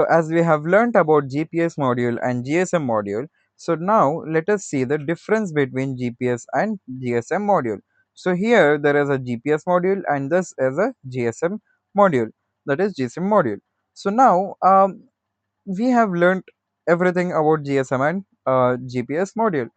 So as we have learnt about GPS module and GSM module, so now let us see the difference between GPS and GSM module. So here there is a GPS module and this is a GSM module, that is GSM module. So now we have learnt everything about GSM and GPS module.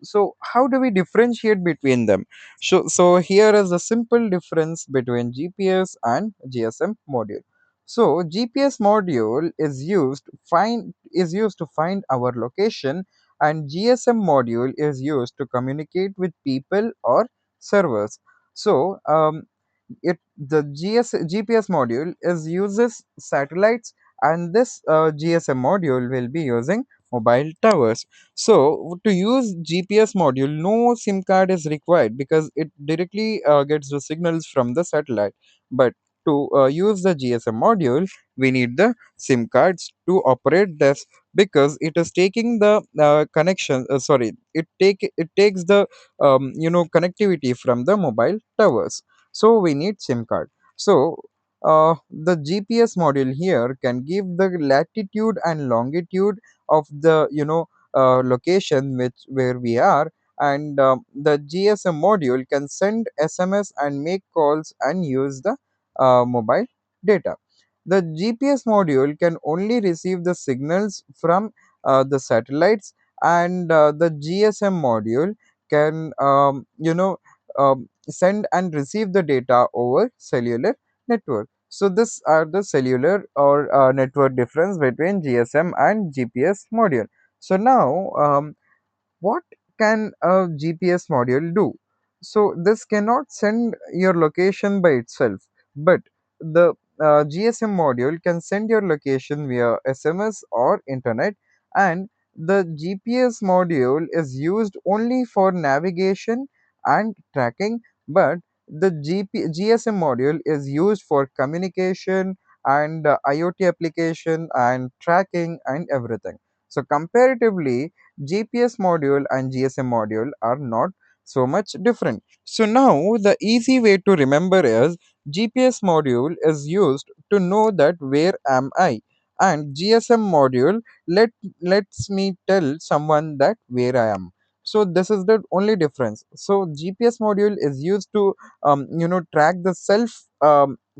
So how do we differentiate between them? So here is a simple difference between GPS and GSM module. So GPS module is used to find our location, and GSM module is used to communicate with people or servers. So the GPS module is uses satellites, and this GSM module will be using mobile towers. So to use GPS module, no SIM card is required because it directly gets the signals from the satellite. But to use the GSM module, we need the SIM cards to operate this, because it is taking the connection. Sorry, it takes the connectivity from the mobile towers. So we need SIM card. So the GPS module here can give the latitude and longitude of the location where we are, and the GSM module can send SMS and make calls and use the mobile data. The GPS module can only receive the signals from the satellites, and the GSM module can send and receive the data over cellular network. So this are the cellular or network difference between GSM and GPS module. So now what can a GPS module do? So this cannot send your location by itself, but the GSM module can send your location via SMS or internet, and the GPS module is used only for navigation and tracking, but the GSM module is used for communication and IoT application and tracking and everything. So comparatively, GPS module and GSM module are not so much different. So now the easy way to remember is GPS module is used to know that where am I, and GSM module lets me tell someone that where I am. So this is the only difference. So GPS module is used to track the self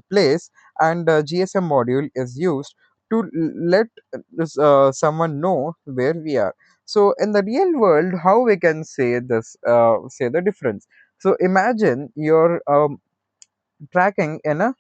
place, and GSM module is used to let someone know where we are. So in the real world, how we can say this, say the difference? So imagine you're tracking in a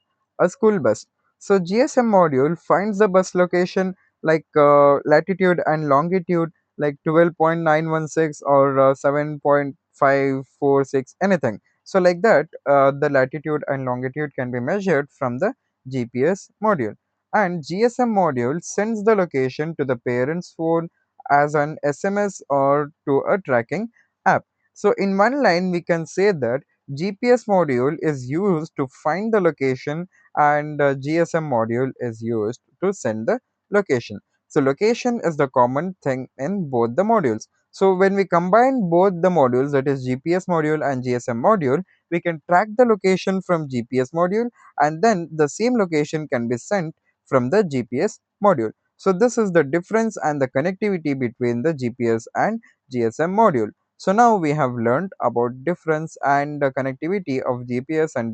school bus. So GSM module finds the bus location like latitude and longitude like 12.916 or 7.546, anything. So like that, the latitude and longitude can be measured from the GPS module. And GSM module sends the location to the parent's phone as an SMS or to a tracking app. So in one line, we can say that GPS module is used to find the location, and GSM module is used to send the location. So location is the common thing in both the modules. So when we combine both the modules, that is GPS module and GSM module, we can track the location from GPS module, and then the same location can be sent from the GPS module. So this is the difference and the connectivity between the GPS and GSM module. So now we have learned about difference and the connectivity of GPS and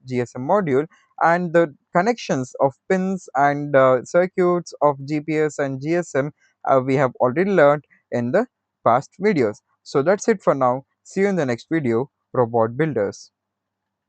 GSM module, and the connections of pins and circuits of GPS and GSM we have already learned in the past videos. So that's it for now. See you in the next video, Robot Builders.